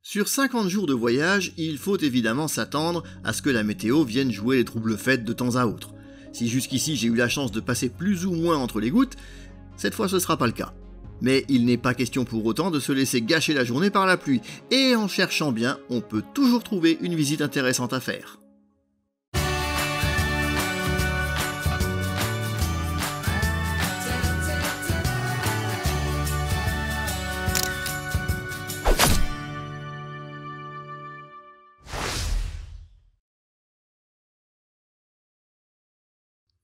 Sur 50 jours de voyage, il faut évidemment s'attendre à ce que la météo vienne jouer les troubles fêtes de temps à autre. Si jusqu'ici j'ai eu la chance de passer plus ou moins entre les gouttes, cette fois ce sera pas le cas. Mais il n'est pas question pour autant de se laisser gâcher la journée par la pluie, et en cherchant bien, on peut toujours trouver une visite intéressante à faire.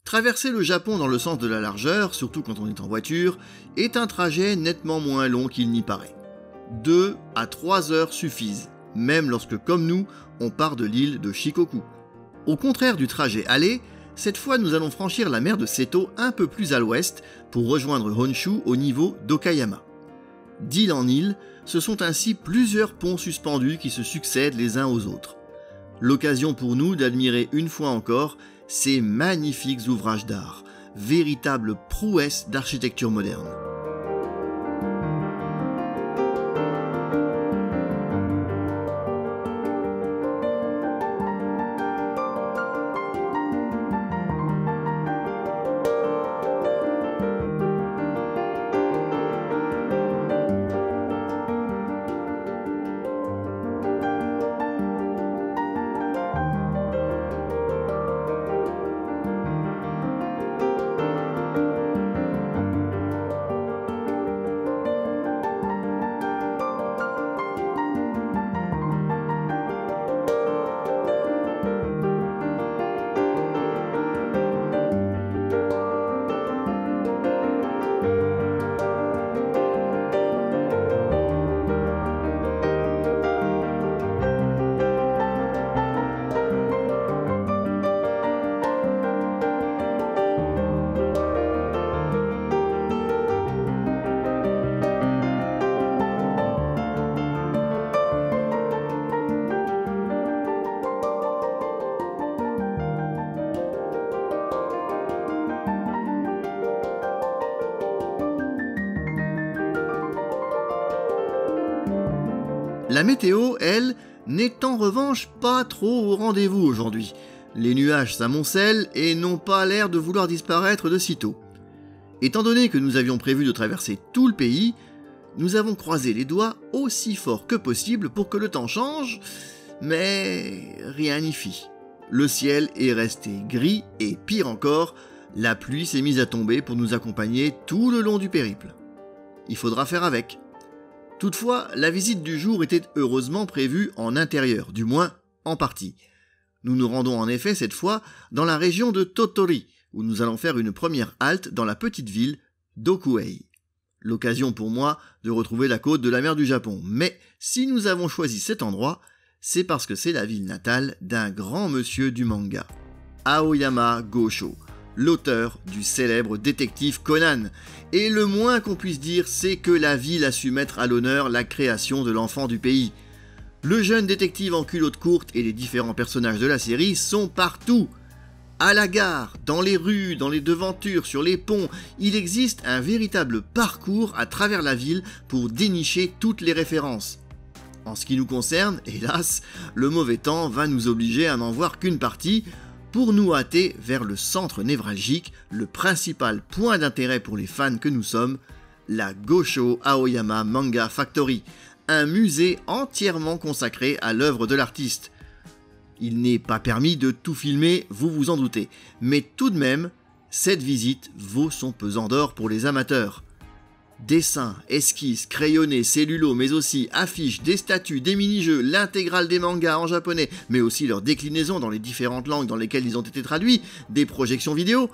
Traverser le Japon dans le sens de la largeur, surtout quand on est en voiture, est un trajet nettement moins long qu'il n'y paraît. 2 à 3 heures suffisent, même lorsque, comme nous, on part de l'île de Shikoku. Au contraire du trajet aller, cette fois nous allons franchir la mer de Seto un peu plus à l'ouest pour rejoindre Honshu au niveau d'Okayama. D'île en île, ce sont ainsi plusieurs ponts suspendus qui se succèdent les uns aux autres. L'occasion pour nous d'admirer une fois encore ces magnifiques ouvrages d'art, véritables prouesses d'architecture moderne. La météo, elle, n'est en revanche pas trop au rendez-vous aujourd'hui. Les nuages s'amoncellent et n'ont pas l'air de vouloir disparaître de sitôt. Étant donné que nous avions prévu de traverser tout le pays, nous avons croisé les doigts aussi fort que possible pour que le temps change, mais rien n'y fit. Le ciel est resté gris et pire encore, la pluie s'est mise à tomber pour nous accompagner tout le long du périple. Il faudra faire avec. Toutefois, la visite du jour était heureusement prévue en intérieur, du moins en partie. Nous nous rendons en effet cette fois dans la région de Tottori, où nous allons faire une première halte dans la petite ville d'Okuei. L'occasion pour moi de retrouver la côte de la mer du Japon. Mais si nous avons choisi cet endroit, c'est parce que c'est la ville natale d'un grand monsieur du manga, Aoyama Gosho, l'auteur du célèbre détective Conan. Et le moins qu'on puisse dire, c'est que la ville a su mettre à l'honneur la création de l'enfant du pays. Le jeune détective en culotte courte et les différents personnages de la série sont partout. À la gare, dans les rues, dans les devantures, sur les ponts, il existe un véritable parcours à travers la ville pour dénicher toutes les références. En ce qui nous concerne, hélas, le mauvais temps va nous obliger à n'en voir qu'une partie, pour nous hâter vers le centre névralgique, le principal point d'intérêt pour les fans que nous sommes, la Gosho Aoyama Manga Factory, un musée entièrement consacré à l'œuvre de l'artiste. Il n'est pas permis de tout filmer, vous vous en doutez, mais tout de même, cette visite vaut son pesant d'or pour les amateurs. Dessins, esquisses, crayonnés, cellulos, mais aussi affiches, des statues, des mini-jeux, l'intégrale des mangas en japonais, mais aussi leur déclinaison dans les différentes langues dans lesquelles ils ont été traduits, des projections vidéo,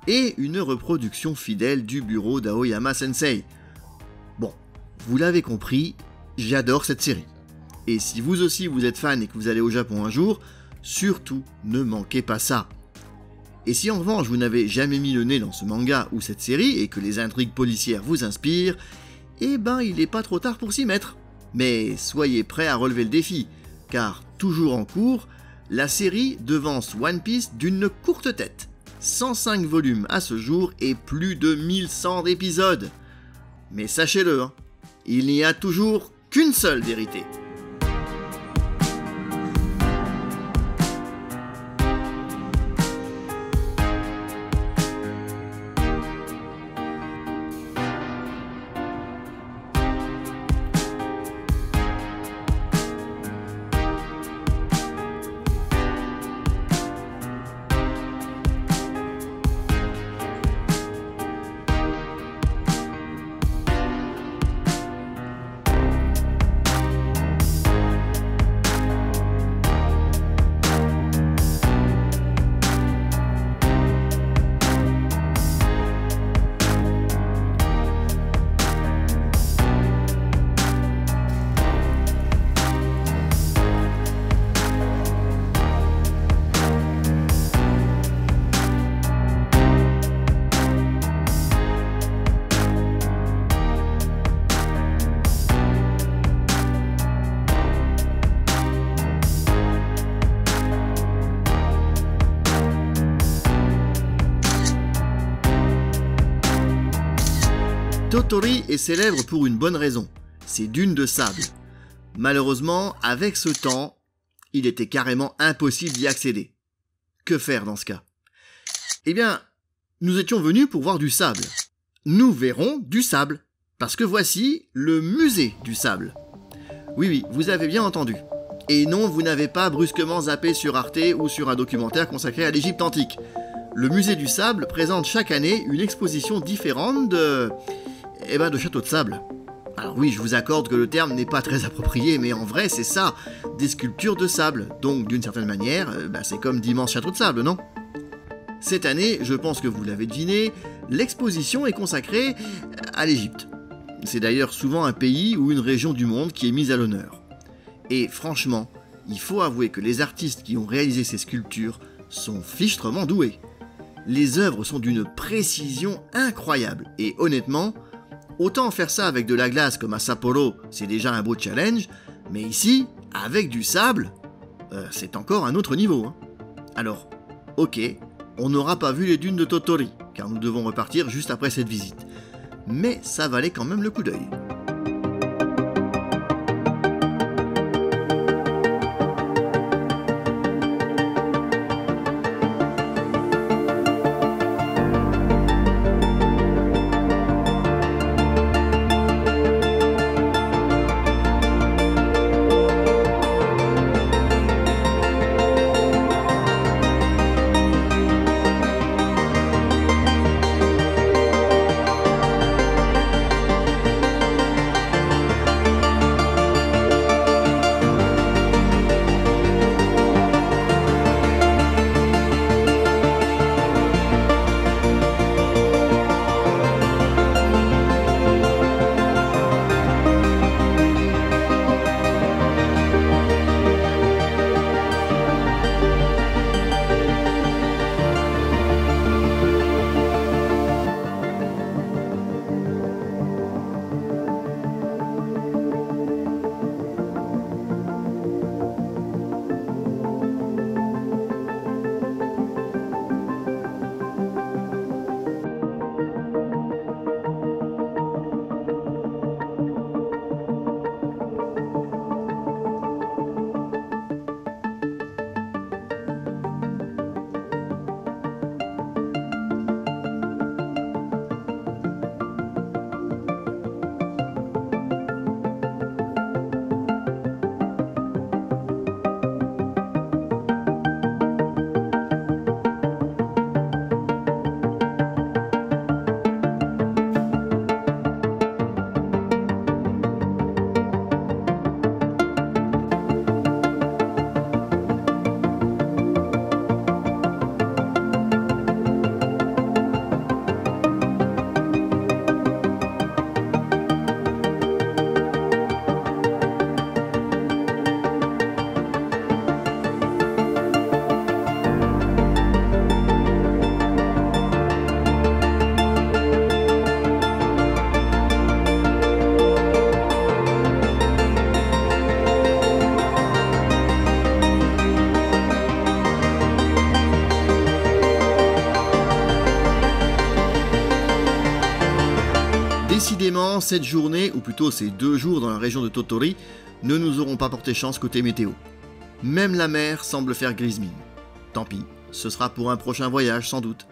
et une reproduction fidèle du bureau d'Aoyama Sensei. Bon, vous l'avez compris, j'adore cette série. Et si vous aussi vous êtes fan et que vous allez au Japon un jour, surtout ne manquez pas ça. Et si en revanche vous n'avez jamais mis le nez dans ce manga ou cette série et que les intrigues policières vous inspirent, eh ben il n'est pas trop tard pour s'y mettre. Mais soyez prêts à relever le défi, car toujours en cours, la série devance One Piece d'une courte tête. 105 volumes à ce jour et plus de 1100 épisodes. Mais sachez-le, il n'y a toujours qu'une seule vérité. Tottori est célèbre pour une bonne raison, ses dunes de sable. Malheureusement, avec ce temps, il était carrément impossible d'y accéder. Que faire dans ce cas? Eh bien, nous étions venus pour voir du sable. Nous verrons du sable, parce que voici le musée du sable. Oui, vous avez bien entendu. Et non, vous n'avez pas brusquement zappé sur Arte ou sur un documentaire consacré à l'Égypte antique. Le musée du sable présente chaque année une exposition différente de châteaux de sable. Alors oui, je vous accorde que le terme n'est pas très approprié, mais en vrai c'est ça, des sculptures de sable. Donc d'une certaine manière, c'est comme d'immenses châteaux de sable, non? Cette année, je pense que vous l'avez deviné, l'exposition est consacrée à l'Égypte. C'est d'ailleurs souvent un pays ou une région du monde qui est mise à l'honneur. Et franchement, il faut avouer que les artistes qui ont réalisé ces sculptures sont fichtrement doués. Les œuvres sont d'une précision incroyable, et honnêtement, autant faire ça avec de la glace comme à Sapporo, c'est déjà un beau challenge, mais ici, avec du sable, c'est encore un autre niveau. Hein. Alors, ok, on n'aura pas vu les dunes de Tottori, car nous devons repartir juste après cette visite. Mais ça valait quand même le coup d'œil. Décidément, cette journée, ou plutôt ces 2 jours dans la région de Tottori, ne nous auront pas porté chance côté météo. Même la mer semble faire grise mine. Tant pis, ce sera pour un prochain voyage sans doute.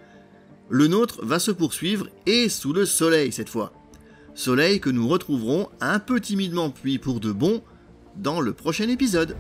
Le nôtre va se poursuivre et sous le soleil cette fois. Soleil que nous retrouverons un peu timidement puis pour de bon dans le prochain épisode.